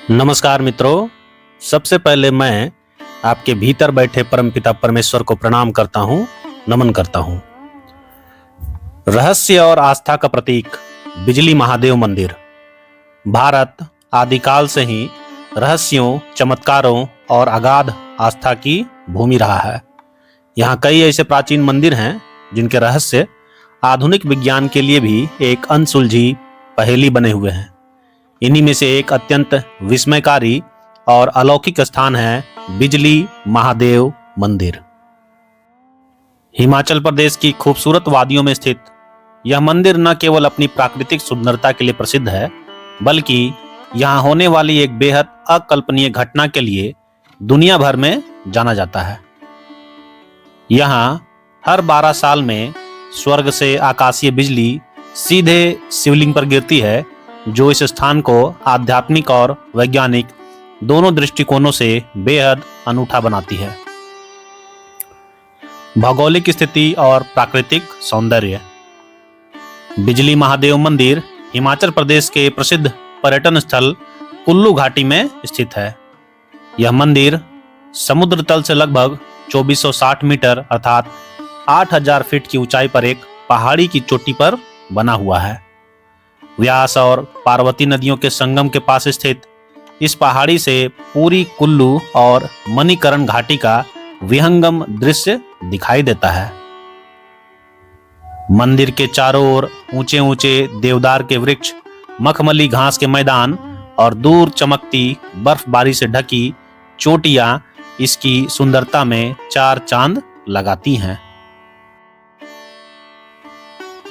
नमस्कार मित्रों। सबसे पहले मैं आपके भीतर बैठे परमपिता परमेश्वर को प्रणाम करता हूं, नमन करता हूं। रहस्य और आस्था का प्रतीक बिजली महादेव मंदिर भारत आदिकाल से ही रहस्यों, चमत्कारों और अगाध आस्था की भूमि रहा है। यहाँ कई ऐसे प्राचीन मंदिर हैं जिनके रहस्य आधुनिक विज्ञान के लिए भी एक अनसुलझी पहेली बने हुए हैं। इन्हीं में से एक अत्यंत विस्मयकारी और अलौकिक स्थान है बिजली महादेव मंदिर। हिमाचल प्रदेश की खूबसूरत वादियों में स्थित यह मंदिर न केवल अपनी प्राकृतिक सुंदरता के लिए प्रसिद्ध है, बल्कि यहाँ होने वाली एक बेहद अकल्पनीय घटना के लिए दुनिया भर में जाना जाता है। यहाँ हर 12 साल में स्वर्ग से आकाशीय बिजली सीधे शिवलिंग पर गिरती है, जो इस स्थान को आध्यात्मिक और वैज्ञानिक दोनों दृष्टिकोणों से बेहद अनूठा बनाती है। भौगोलिक स्थिति और प्राकृतिक सौंदर्य। बिजली महादेव मंदिर हिमाचल प्रदेश के प्रसिद्ध पर्यटन स्थल कुल्लू घाटी में स्थित है। यह मंदिर समुद्र तल से लगभग 2460 मीटर अर्थात 8000 फीट की ऊंचाई पर एक पहाड़ी की चोटी पर बना हुआ है। व्यास और पार्वती नदियों के संगम के पास स्थित इस पहाड़ी से पूरी कुल्लू और मणिकरण घाटी का विहंगम दृश्य दिखाई देता है। मंदिर के चारों ओर ऊंचे ऊंचे देवदार के वृक्ष, मखमली घास के मैदान और दूर चमकती बर्फबारी से ढकी चोटियां इसकी सुंदरता में चार चांद लगाती हैं।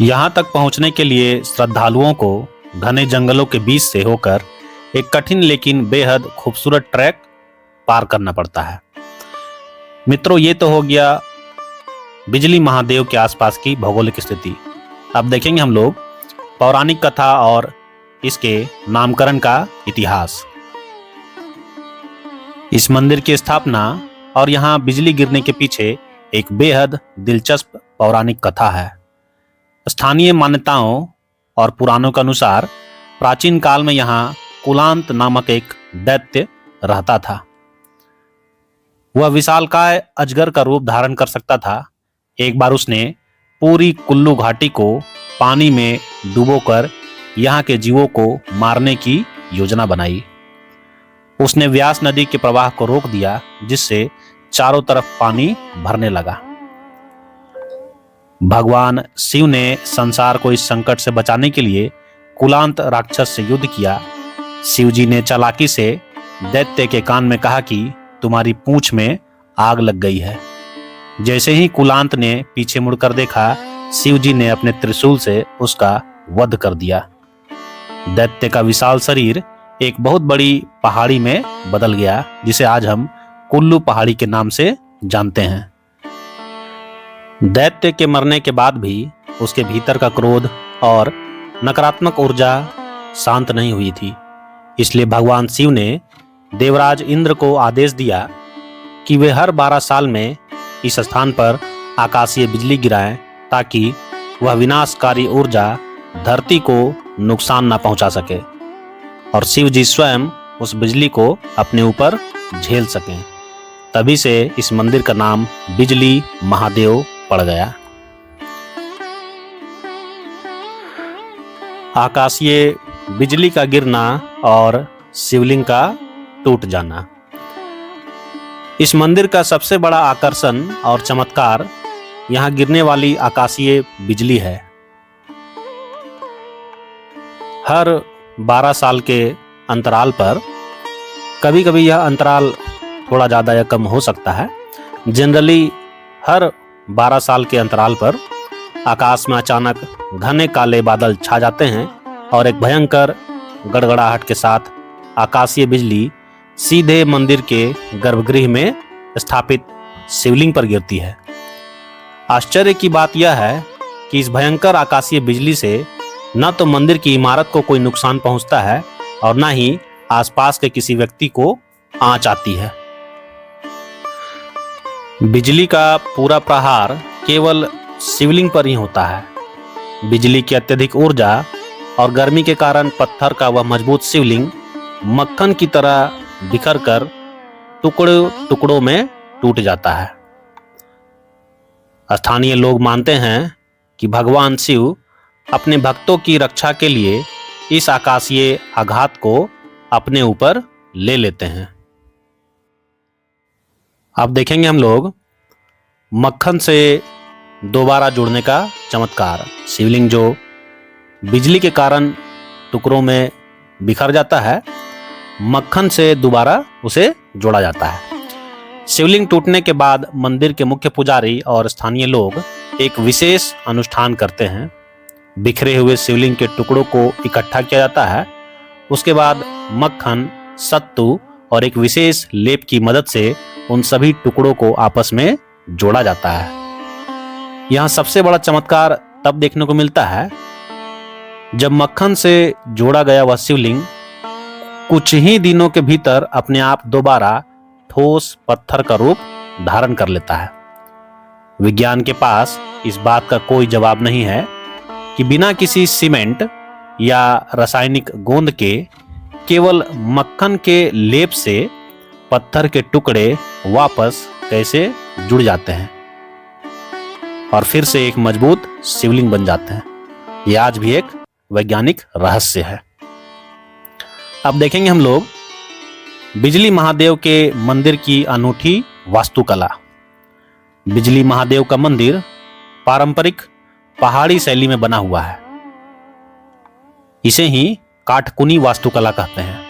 यहाँ तक पहुँचने के लिए श्रद्धालुओं को घने जंगलों के बीच से होकर एक कठिन लेकिन बेहद खूबसूरत ट्रैक पार करना पड़ता है। मित्रों, ये तो हो गया बिजली महादेव के आसपास की भौगोलिक स्थिति। अब देखेंगे हम लोग पौराणिक कथा और इसके नामकरण का इतिहास। इस मंदिर की स्थापना और यहाँ बिजली गिरने के पीछे एक बेहद दिलचस्प पौराणिक कथा है। स्थानीय मान्यताओं और पुराणों के अनुसार प्राचीन काल में यहाँ कुलांत नामक एक दैत्य रहता था। वह विशालकाय अजगर का रूप धारण कर सकता था। एक बार उसने पूरी कुल्लू घाटी को पानी में डुबोकर यहाँ के जीवों को मारने की योजना बनाई। उसने व्यास नदी के प्रवाह को रोक दिया, जिससे चारों तरफ पानी भरने लगा। भगवान शिव ने संसार को इस संकट से बचाने के लिए कुलांत राक्षस से युद्ध किया। शिव जी ने चालाकी से दैत्य के कान में कहा कि तुम्हारी पूंछ में आग लग गई है। जैसे ही कुलांत ने पीछे मुड़कर देखा, शिव जी ने अपने त्रिशूल से उसका वध कर दिया। दैत्य का विशाल शरीर एक बहुत बड़ी पहाड़ी में बदल गया, जिसे आज हम कुल्लू पहाड़ी के नाम से जानते हैं। दैत्य के मरने के बाद भी उसके भीतर का क्रोध और नकारात्मक ऊर्जा शांत नहीं हुई थी। इसलिए भगवान शिव ने देवराज इंद्र को आदेश दिया कि वे हर 12 साल में इस स्थान पर आकाशीय बिजली गिराएं, ताकि वह विनाशकारी ऊर्जा धरती को नुकसान न पहुंचा सके और शिव जी स्वयं उस बिजली को अपने ऊपर झेल सकें। तभी से इस मंदिर का नाम बिजली महादेव पड़ गया। आकाशीय बिजली का गिरना और शिवलिंग का टूट जाना। इस मंदिर का सबसे बड़ा आकर्षण और चमत्कार यहाँ गिरने वाली आकाशीय बिजली है। हर 12 साल के अंतराल पर, कभी कभी यह अंतराल थोड़ा ज़्यादा या कम हो सकता है, जनरली हर 12 साल के अंतराल पर आकाश में अचानक घने काले बादल छा जाते हैं और एक भयंकर गड़गड़ाहट के साथ आकाशीय बिजली सीधे मंदिर के गर्भगृह में स्थापित शिवलिंग पर गिरती है। आश्चर्य की बात यह है कि इस भयंकर आकाशीय बिजली से न तो मंदिर की इमारत को कोई नुकसान पहुंचता है और न ही आसपास के किसी व्यक्ति को आंच आती है। बिजली का पूरा प्रहार केवल शिवलिंग पर ही होता है। बिजली की अत्यधिक ऊर्जा और गर्मी के कारण पत्थर का वह मजबूत शिवलिंग मक्खन की तरह बिखर कर टुकड़ों में टूट जाता है। स्थानीय लोग मानते हैं कि भगवान शिव अपने भक्तों की रक्षा के लिए इस आकाशीय आघात को अपने ऊपर ले लेते हैं। अब देखेंगे हम लोग मक्खन से दोबारा जुड़ने का चमत्कार। शिवलिंग जो बिजली के कारण टुकड़ों में बिखर जाता है, मक्खन से दोबारा उसे जोड़ा जाता है। शिवलिंग टूटने के बाद मंदिर के मुख्य पुजारी और स्थानीय लोग एक विशेष अनुष्ठान करते हैं। बिखरे हुए शिवलिंग के टुकड़ों को इकट्ठा किया जाता है। उसके बाद मक्खन, सत्तू और एक विशेष लेप की मदद से उन सभी टुकड़ों को आपस में जोड़ा जाता है। यहाँ सबसे बड़ा चमत्कार तब देखने को मिलता है जब मक्खन से जोड़ा गया वह शिवलिंग कुछ ही दिनों के भीतर अपने आप दोबारा ठोस पत्थर का रूप धारण कर लेता है। विज्ञान के पास इस बात का कोई जवाब नहीं है कि बिना किसी सीमेंट या रासायनिक गोंद के केवल मक्खन के लेप से पत्थर के टुकड़े वापस कैसे जुड़ जाते हैं और फिर से एक मजबूत शिवलिंग बन जाते हैं। यह आज भी एक वैज्ञानिक रहस्य है। अब देखेंगे हम लोग बिजली महादेव के मंदिर की अनूठी वास्तुकला। बिजली महादेव का मंदिर पारंपरिक पहाड़ी शैली में बना हुआ है। इसे ही काटकुनी वास्तुकला कहते हैं।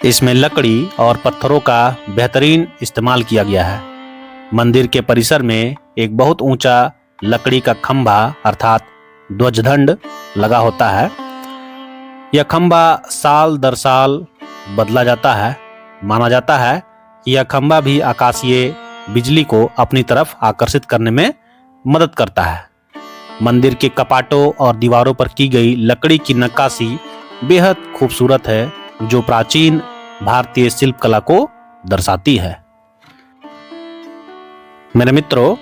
इसमें लकड़ी और पत्थरों का बेहतरीन इस्तेमाल किया गया है। मंदिर के परिसर में एक बहुत ऊंचा लकड़ी का खंभा अर्थात ध्वजदंड लगा होता है। यह खंभा साल दर साल बदला जाता है। माना जाता है कि यह खंभा भी आकाशीय बिजली को अपनी तरफ आकर्षित करने में मदद करता है। मंदिर के कपाटों और दीवारों पर की गई लकड़ी की नक्काशी बेहद खूबसूरत है, जो प्राचीन भारतीय शिल्पकला को दर्शाती है। मेरे मित्रों,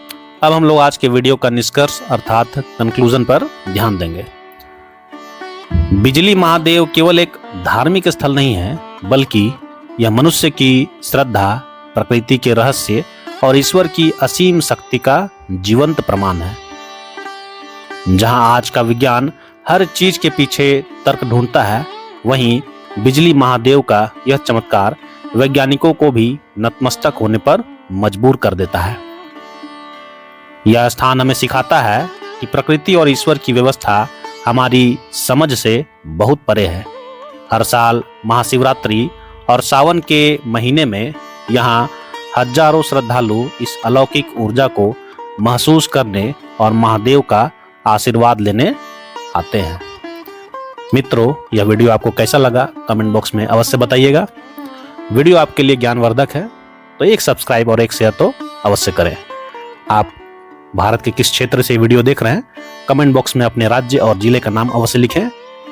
अब हम लोग आज के वीडियो का निष्कर्ष अर्थात कंक्लूजन पर ध्यान देंगे। बिजली महादेव केवल एक धार्मिक स्थल नहीं है, बल्कि यह मनुष्य की श्रद्धा, प्रकृति के रहस्य और ईश्वर की असीम शक्ति का जीवंत प्रमाण है। जहां आज का विज्ञान हर चीज के पीछे तर्क ढूंढता है, वहीं बिजली महादेव का यह चमत्कार वैज्ञानिकों को भी नतमस्तक होने पर मजबूर कर देता है। यह स्थान हमें सिखाता है कि प्रकृति और ईश्वर की व्यवस्था हमारी समझ से बहुत परे है। हर साल महाशिवरात्रि और सावन के महीने में यहाँ हजारों श्रद्धालु इस अलौकिक ऊर्जा को महसूस करने और महादेव का आशीर्वाद लेने आते हैं। मित्रों, यह वीडियो आपको कैसा लगा कमेंट बॉक्स में अवश्य बताइएगा। वीडियो आपके लिए ज्ञानवर्धक है तो एक सब्सक्राइब और एक शेयर तो अवश्य करें। आप भारत के किस क्षेत्र से वीडियो देख रहे हैं कमेंट बॉक्स में अपने राज्य और जिले का नाम अवश्य लिखें।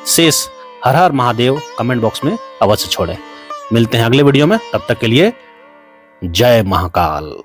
शेष हर हर महादेव कमेंट बॉक्स में अवश्य छोड़ें। मिलते हैं अगले वीडियो में, तब तक के लिए जय महाकाल।